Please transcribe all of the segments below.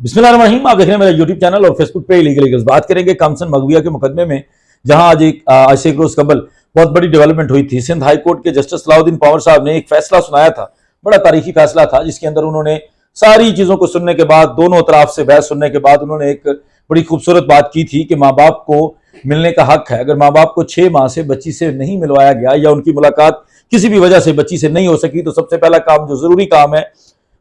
बिस्मिल्लाहिर्रहमानिर्रहीम। आप देख रहे हैं मेरा यूट्यूब चैनल और फेसबुक पे इलीगल्स। बात करेंगे कामसन मगविया के मुकदमे में, जहां आज से एक रोज कबल बहुत बड़ी डेवलपमेंट हुई थी। सिंध हाई कोर्ट के जस्टिस सलाउद्दीन पवार साहब ने एक फैसला सुनाया था, बड़ा तारीखी फैसला था, जिसके अंदर उन्होंने सारी चीजों को सुनने के बाद, दोनों तरफ से बहस सुनने के बाद, उन्होंने एक बड़ी खूबसूरत बात की थी कि माँ बाप को मिलने का हक है। अगर माँ बाप को 6 माह से बच्ची से नहीं मिलवाया गया या उनकी मुलाकात किसी भी वजह से बच्ची से नहीं हो सकी, तो सबसे पहला काम, जो जरूरी काम है,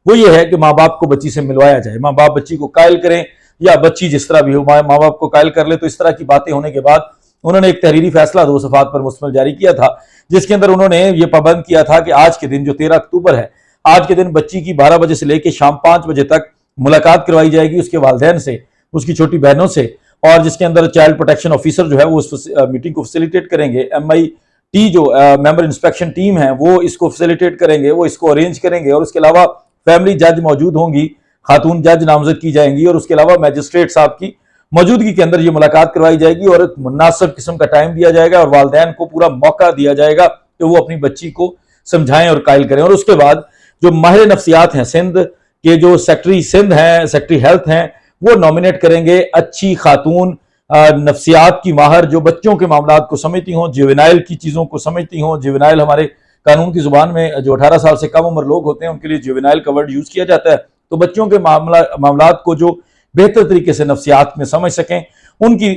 वो ये है कि माँ बाप को बच्ची से मिलवाया जाए। माँ बाप बच्ची को कायल करें या बच्ची जिस तरह भी हो माँ बाप को कायल कर ले। तो इस तरह की बातें होने के बाद उन्होंने एक तहरीरी फैसला 2 सफ़ात पर मुश्तमिल जारी किया था, जिसके अंदर उन्होंने ये पाबंद किया था कि आज के दिन, जो 13 अक्टूबर है, आज के दिन बच्ची की 12 बजे से लेकर शाम 5 बजे तक मुलाकात करवाई जाएगी उसके वालिदैन से, उसकी छोटी बहनों से, और जिसके अंदर चाइल्ड प्रोटेक्शन ऑफिसर जो है वो उस मीटिंग को फैसिलिटेट करेंगे। MIT जो मेंबर इंस्पेक्शन टीम है वो इसको फैसिलिटेट करेंगे, वो इसको अरेंज करेंगे। और उसके अलावा फैमिली जज मौजूद होंगी, खातून जज नामजद की जाएंगी, और उसके अलावा मैजिस्ट्रेट साहब की मौजूदगी के अंदर ये मुलाकात करवाई जाएगी और एक मुनासिब किस्म का टाइम दिया जाएगा और वालिदैन को पूरा मौका दिया जाएगा कि वो अपनी बच्ची को समझाएं और कायल करें। और उसके बाद जो माहिर नफ्सियात हैं सिंध के, जो सेक्रेटरी सिंध हैं, सेक्रेटरी हेल्थ हैं, वो नॉमिनेट करेंगे अच्छी खातून नफ्सियात की माहर, जो बच्चों के मामलात को समझती हों, जुवेनाइल की चीज़ों को समझती हों। जुवेनाइल हमारे कानून की जुबान में जो 18 साल से कम उम्र लोग होते हैं उनके लिए जुवेनाइल का वर्ड यूज किया जाता है। तो बच्चों के मामलात को जो बेहतर तरीके से नफ्सियात में समझ सकें, उनकी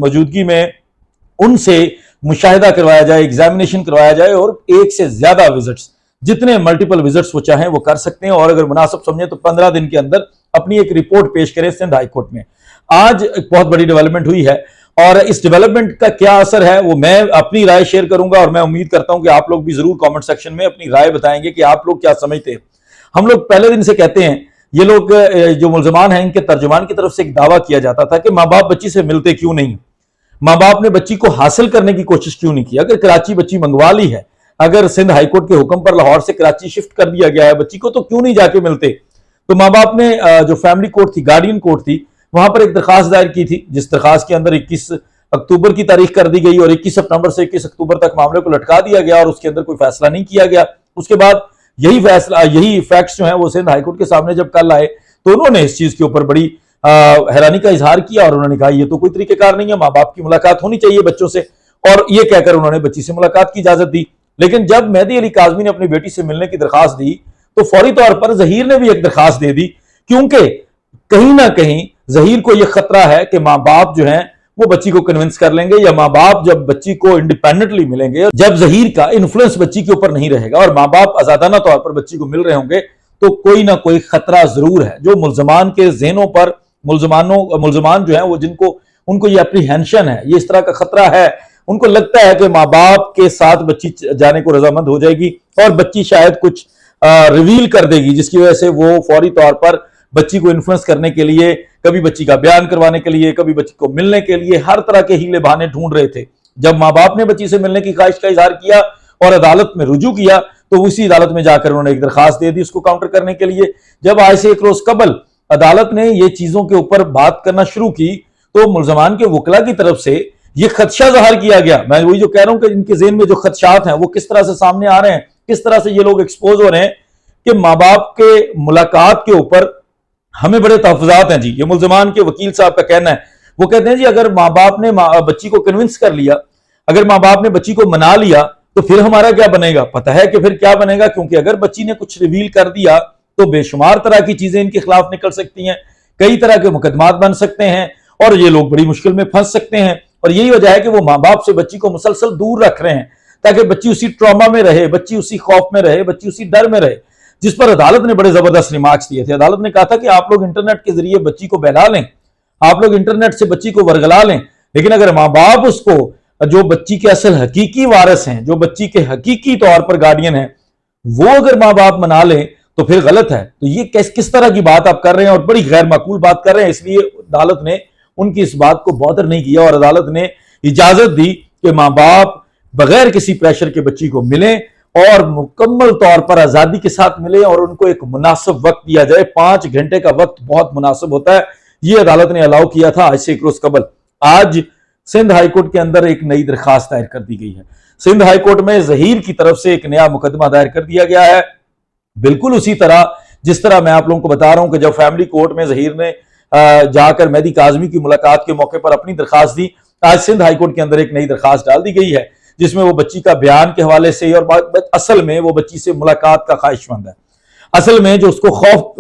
मौजूदगी में उनसे मुशाहिदा करवाया जाए, एग्जामिनेशन करवाया जाए, और 1 से ज्यादा विजिट्स, जितने मल्टीपल विजिट्स वो चाहें वो कर सकते हैं। और अगर मुनासिब समझे तो 15 दिन के अंदर अपनी एक रिपोर्ट पेश करें सिंध हाई कोर्ट में। आज एक बहुत बड़ी डेवलपमेंट हुई है और इस डेवलपमेंट का क्या असर है वो मैं अपनी राय शेयर करूंगा, और मैं उम्मीद करता हूं कि आप लोग भी जरूर कमेंट सेक्शन में अपनी राय बताएंगे कि आप लोग क्या समझते हैं। हम लोग पहले दिन से कहते हैं, ये लोग जो मुल्जमान हैं, इनके तर्जुमान की तरफ से एक दावा किया जाता था कि माँ बाप बच्ची से मिलते क्यों नहीं, माँ बाप ने बच्ची को हासिल करने की कोशिश क्यों नहीं की। अगर कराची बच्ची मंगवा ली है, अगर सिंध हाईकोर्ट के हुक्म पर लाहौर से कराची शिफ्ट कर दिया गया है बच्ची को, तो क्यों नहीं जाके मिलते। तो माँ बाप ने जो फैमिली कोर्ट थी, गार्डियन कोर्ट थी, वहां पर एक दरखास्त दायर की थी, जिस दरखास्त के अंदर 21 अक्टूबर की तारीख कर दी गई और 21 सितंबर से 21 अक्टूबर तक मामले को लटका दिया गया और उसके अंदर कोई फैसला नहीं किया गया। उसके बाद यही फैक्ट्स जो हैं वो सिंध हाईकोर्ट के सामने जब कल आए, तो उन्होंने इस चीज के ऊपर बड़ी हैरानी का इजहार किया और उन्होंने कहा ये तो कोई तरीकेकार नहीं है, माँ बाप की मुलाकात होनी चाहिए बच्चों से, और ये कहकर उन्होंने बच्ची से मुलाकात की इजाजत दी। लेकिन जब मेहदी अली काज़मी ने अपनी बेटी से मिलने की दरखास्त दी, तो फौरी तौर पर जहीर ने भी एक दरखास्त दे दी, क्योंकि कहीं ना कहीं जहीर को यह खतरा है कि माँ बाप जो हैं वो बच्ची को कन्विंस कर लेंगे, या माँ बाप जब बच्ची को इंडिपेंडेंटली मिलेंगे, जब जहीर का इन्फ्लुएंस बच्ची के ऊपर नहीं रहेगा और माँ बाप आजादाना तौर पर बच्ची को मिल रहे होंगे, तो कोई ना कोई खतरा जरूर है जो मुल्जमान के जहनों पर, मुल्जमान जो है वो, जिनको उनको ये एप्रीहेंशन है, ये इस तरह का खतरा है, उनको लगता है कि माँ बाप के साथ बच्ची जाने को रजामंद हो जाएगी और बच्ची शायद कुछ रिवील कर देगी, जिसकी वजह से वो फौरी तौर पर बच्ची को इन्फ्लुएंस करने के लिए, कभी बच्ची का बयान करवाने के लिए, कभी बच्ची को मिलने के लिए हर तरह के हीले बहाने ढूंढ रहे थे। जब माँ बाप ने बच्ची से मिलने की ख्वाहिश का इजहार किया और अदालत में रुजू किया, तो उसी अदालत में जाकर उन्होंने एक दरखास्त दे दी उसको काउंटर करने के लिए। जब आज से एक रोज कबल अदालत ने ये चीजों के ऊपर बात करना शुरू की, तो मुल्जमान के वकला की तरफ से ये खदशा जाहिर किया गया। मैं वही जो कह रहा हूं कि इनके ज़हन में जो खदशात हैं वो किस तरह से सामने आ रहे हैं, किस तरह से ये लोग एक्सपोज हो रहे हैं कि माँ बाप के मुलाकात के ऊपर हमें बड़े तहफ़्फ़ुज़ात हैं जी। ये मुल्जमान के वकील साहब का कहना है, वो कहते हैं जी अगर माँ बाप ने बच्ची को कन्विंस कर लिया, अगर माँ बाप ने बच्ची को मना लिया, तो फिर हमारा क्या बनेगा। पता है कि फिर क्या बनेगा, क्योंकि अगर बच्ची ने कुछ रिवील कर दिया तो बेशुमार तरह की चीजें इनके खिलाफ निकल सकती हैं, कई तरह के मुकदमात बन सकते हैं और ये लोग बड़ी मुश्किल में फंस सकते हैं। और यही वजह है कि वो माँ बाप से बच्ची को मुसलसल दूर रख रहे हैं, ताकि बच्ची उसी ट्रॉमा में रहे, बच्ची उसी खौफ में रहे, बच्ची उसी डर में रहे, जिस पर अदालत ने बड़े जबरदस्त रिमार्क्स दिए थे। अदालत ने कहा था कि आप लोग इंटरनेट के जरिए बच्ची को बहला लें, आप लोग इंटरनेट से बच्ची को वर्गला लें, लेकिन अगर माँ बाप उसको, जो बच्ची के असल हकीकी वारिस हैं, जो बच्ची के हकीकी तौर पर गार्डियन हैं, वो अगर माँ बाप मना लें तो फिर गलत है। तो ये किस तरह की बात आप कर रहे हैं और बड़ी गैर माकूल बात कर रहे हैं। इसलिए अदालत ने उनकी इस बात को बॉदर नहीं किया और अदालत ने इजाजत दी कि माँ बाप बगैर किसी प्रेशर के बच्ची को मिलें और मुकम्मल तौर पर आजादी के साथ मिले और उनको एक मुनासिब वक्त दिया जाए। 5 घंटे का वक्त बहुत मुनासिब होता है, ये अदालत ने अलाउ किया था आज से एक रोज कबल। आज सिंध हाईकोर्ट के अंदर एक नई दरखास्त दायर कर दी गई है। सिंध हाईकोर्ट में जहीर की तरफ से एक नया मुकदमा दायर कर दिया गया है, बिल्कुल उसी तरह जिस तरह मैं आप लोगों को बता रहा हूं कि जब फैमिली कोर्ट में जहीर ने जाकर मेहदी काज़मी की मुलाकात के मौके पर अपनी दरखास्त दी, आज सिंध हाई कोर्ट के अंदर एक नई दरखास्त डाल दी गई है जिसमें वो बच्ची का बयान के हवाले से और असल में वो बच्ची से मुलाकात का ख्वाहिशमंद है। असल में जो उसको खौफ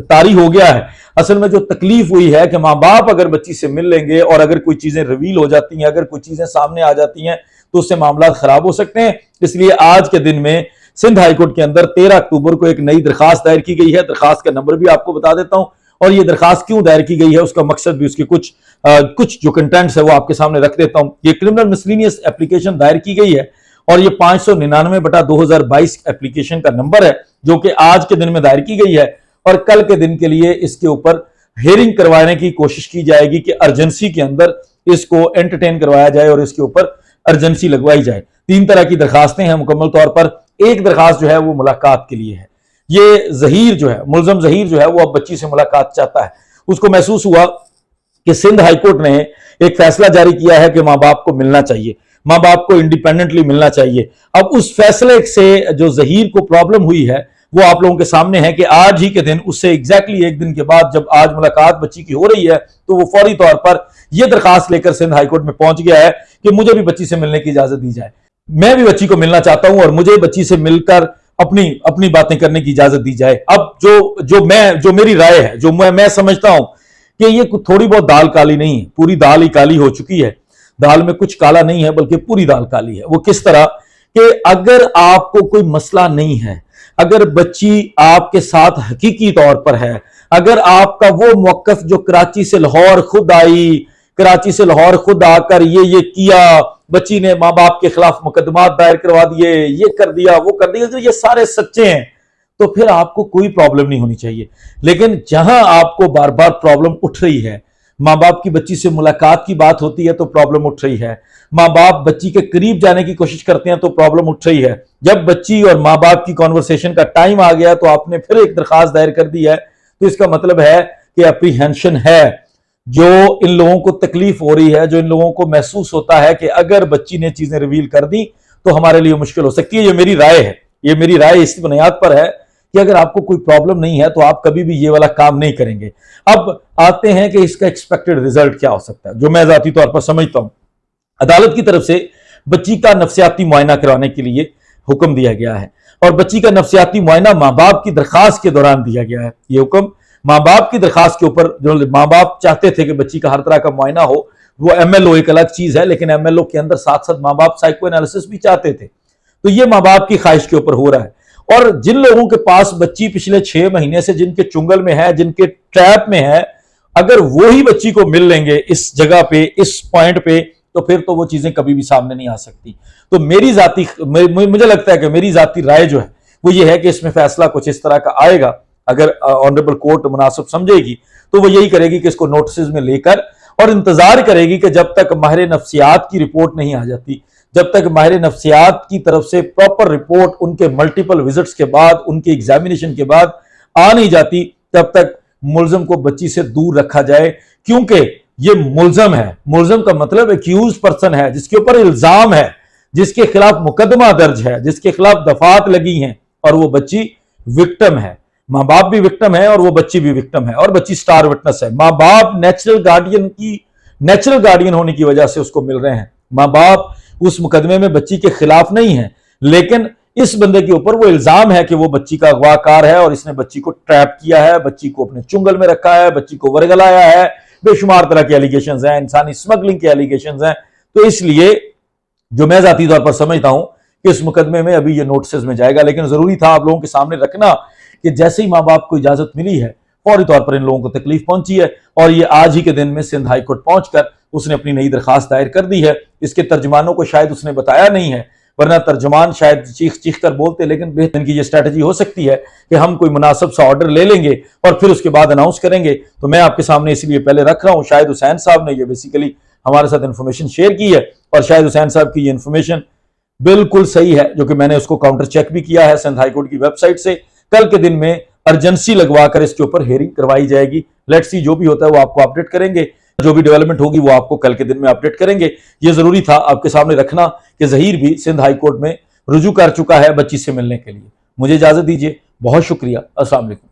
तारी हो गया है, असल में जो तकलीफ हुई है कि माँ बाप अगर बच्ची से मिल लेंगे और अगर कोई चीजें रिवील हो जाती हैं, अगर कोई चीजें सामने आ जाती हैं तो उससे मामला खराब हो सकते हैं। इसलिए आज के दिन में सिंध हाई कोर्ट के अंदर 13 अक्टूबर को एक नई दरखास्त दायर की गई है। दरखास्त का नंबर भी आपको बता देता हूं और ये दरखास्त क्यों दायर की गई है, उसका मकसद भी, उसके कुछ जो कंटेंट्स है वो आपके सामने रख देता हूं। ये क्रिमिनल मिसलिनियस एप्लीकेशन दायर की गई है और ये 599/2022 एप्लीकेशन का नंबर है जो कि आज के दिन में दायर की गई है और कल के दिन के लिए इसके ऊपर हेयरिंग करवाने की कोशिश की जाएगी कि अर्जेंसी के अंदर इसको एंटरटेन करवाया जाए और इसके ऊपर अर्जेंसी लगवाई जाए। 3 तरह की दरखास्तें हैं मुकम्मल तौर पर। एक दरखास्त जो है वो मुलाकात के लिए है। ये जहीर जो है, मुलजम जहीर जो है वो अब बच्ची से मुलाकात चाहता है। उसको महसूस हुआ कि सिंध हाईकोर्ट ने एक फैसला जारी किया है कि माँ बाप को मिलना चाहिए, माँ बाप को इंडिपेंडेंटली मिलना चाहिए। अब उस फैसले से जो जहीर को प्रॉब्लम हुई है वो आप लोगों के सामने है कि आज ही के दिन, उससे एग्जैक्टली एक दिन के बाद जब आज मुलाकात बच्ची की हो रही है, तो वो फौरी तौर पर यह दरखास्त लेकर सिंध हाईकोर्ट में पहुंच गया है कि मुझे भी बच्ची से मिलने की इजाजत दी जाए। मैं भी बच्ची को मिलना चाहता हूं और मुझे बच्ची से मिलकर अपनी बातें करने की इजाजत दी जाए। अब जो मेरी राय है, जो मैं समझता हूं कि ये थोड़ी बहुत दाल काली नहीं है, पूरी दाल ही काली हो चुकी है। दाल में कुछ काला नहीं है बल्कि पूरी दाल काली है। वो किस तरह कि अगर आपको कोई मसला नहीं है, अगर बच्ची आपके साथ हकीकी तौर पर है, अगर आपका वो मौकफ जो कराची से लाहौर खुद आई, कराची से लाहौर खुद आकर ये किया, बच्ची ने माँ बाप के खिलाफ मुकदमात दायर करवा दिए, ये कर दिया, वो कर दिया, अगर ये सारे सच्चे हैं तो फिर आपको कोई प्रॉब्लम नहीं होनी चाहिए। लेकिन जहां आपको बार बार प्रॉब्लम उठ रही है, माँ बाप की बच्ची से मुलाकात की बात होती है तो प्रॉब्लम उठ रही है, माँ बाप बच्ची के करीब जाने की कोशिश करते हैं तो प्रॉब्लम उठ रही है, जब बच्ची और माँ बाप की कॉन्वर्सेशन का टाइम आ गया तो आपने फिर एक दरखास्त दायर कर दी है, तो इसका मतलब है कि अप्रीहेंशन है। जो इन लोगों को तकलीफ हो रही है, जो इन लोगों को महसूस होता है कि अगर बच्ची ने चीजें रिवील कर दी तो हमारे लिए मुश्किल हो सकती है। ये मेरी राय है, ये मेरी राय इस बुनियाद पर है कि अगर आपको कोई प्रॉब्लम नहीं है तो आप कभी भी ये वाला काम नहीं करेंगे। अब आते हैं कि इसका एक्सपेक्टेड रिजल्ट क्या हो सकता है, जो मैं जाती तौर पर समझता हूं। अदालत की तरफ से बच्ची का नफ्सियाती मुआयना करवाने के लिए हुक्म दिया गया है और बच्ची का नफ्सियाती मुआयना माँ बाप की दरखास्त के दौरान दिया गया है। ये हुक्म माँ बाप की दरखास्त के ऊपर, जो माँ बाप चाहते थे कि बच्ची का हर तरह का मुआयना हो, वो MLO एक अलग चीज है, लेकिन MLO के अंदर साथ साथ माँ बाप साइको एनालिसिस भी चाहते थे, तो ये माँ बाप की ख्वाहिश के ऊपर हो रहा है। और जिन लोगों के पास बच्ची पिछले 6 महीने से जिनके चुंगल में है, जिनके ट्रैप में है, अगर वो ही बच्ची को मिल लेंगे इस जगह पे, इस पॉइंट पे, तो फिर तो वो चीजें कभी भी सामने नहीं आ सकती। तो मुझे लगता है कि मेरी जाती राय जो है वो ये है कि इसमें फैसला कुछ इस तरह का आएगा। अगर ऑनरेबल कोर्ट मुनासिब समझेगी तो वो यही करेगी कि इसको नोटिस में लेकर और इंतजार करेगी कि जब तक माहिर नफ्सियात की रिपोर्ट नहीं आ जाती, जब तक माहिर नफ्सियात की तरफ से प्रॉपर रिपोर्ट उनके मल्टीपल विजिट्स के बाद, उनके एग्जामिनेशन के बाद आ नहीं जाती, तब तक मुलजम को बच्ची से दूर रखा जाए। क्योंकि ये मुलजम है, मुलजम का मतलब एक्यूज पर्सन है, जिसके ऊपर इल्जाम है, जिसके खिलाफ मुकदमा दर्ज है, जिसके खिलाफ दफात लगी हैं, और वो बच्ची विक्टिम है। माँ बाप भी विक्टिम है और वो बच्ची भी विक्टिम है और बच्ची स्टार विटनेस है। माँ बाप नेचुरल गार्डियन होने की वजह से उसको मिल रहे हैं। माँ बाप उस मुकदमे में बच्ची के खिलाफ नहीं है, लेकिन इस बंदे के ऊपर वो इल्जाम है कि वो बच्ची का अगवाकार है और इसने बच्ची को ट्रैप किया है, बच्ची को अपने चुंगल में रखा है, बच्ची को वर्गलाया है, बेशुमार तरह के एलिगेशंस हैं, इंसानी स्मगलिंग के एलिगेशंस हैं। तो इसलिए जो मैं जाती तौर पर समझता हूं कि इस मुकदमे में अभी ये नोटिस में जाएगा, लेकिन जरूरी था आप लोगों के सामने रखना कि जैसे ही माँ बाप को इजाजत मिली है, फौरी तौर पर इन लोगों को तकलीफ पहुंची है और ये आज ही के दिन में सिंध हाई कोर्ट पहुंचकर उसने अपनी नई दरखास्त दायर कर दी है। इसके तर्जमानों को शायद उसने बताया नहीं है, वरना तर्जमान शायद चीख कर बोलते, लेकिन बेहतर की ये स्ट्रैटेजी हो सकती है कि हम कोई मुनासिब सा ऑर्डर ले लेंगे और फिर उसके बाद अनाउंस करेंगे। तो मैं आपके सामने इसलिए पहले रख रहा हूँ। शाहिद हुसैन साहब ने ये बेसिकली हमारे साथ इंफॉर्मेशन शेयर की है और शाहिद हुसैन साहब की ये इंफॉर्मेशन बिल्कुल सही है, जो कि मैंने उसको काउंटर चेक भी किया है सिंध हाईकोर्ट की वेबसाइट से। कल के दिन में अर्जेंसी लगवाकर इसके ऊपर हेयरिंग करवाई जाएगी। लेट्स सी, जो भी होता है वो आपको अपडेट करेंगे, जो भी डेवलपमेंट होगी वो आपको कल के दिन में अपडेट करेंगे। ये जरूरी था आपके सामने रखना कि जहीर भी सिंध हाई कोर्ट में रुजू कर चुका है बच्ची से मिलने के लिए। मुझे इजाजत दीजिए, बहुत शुक्रिया, अस्सलाम वालेकुम।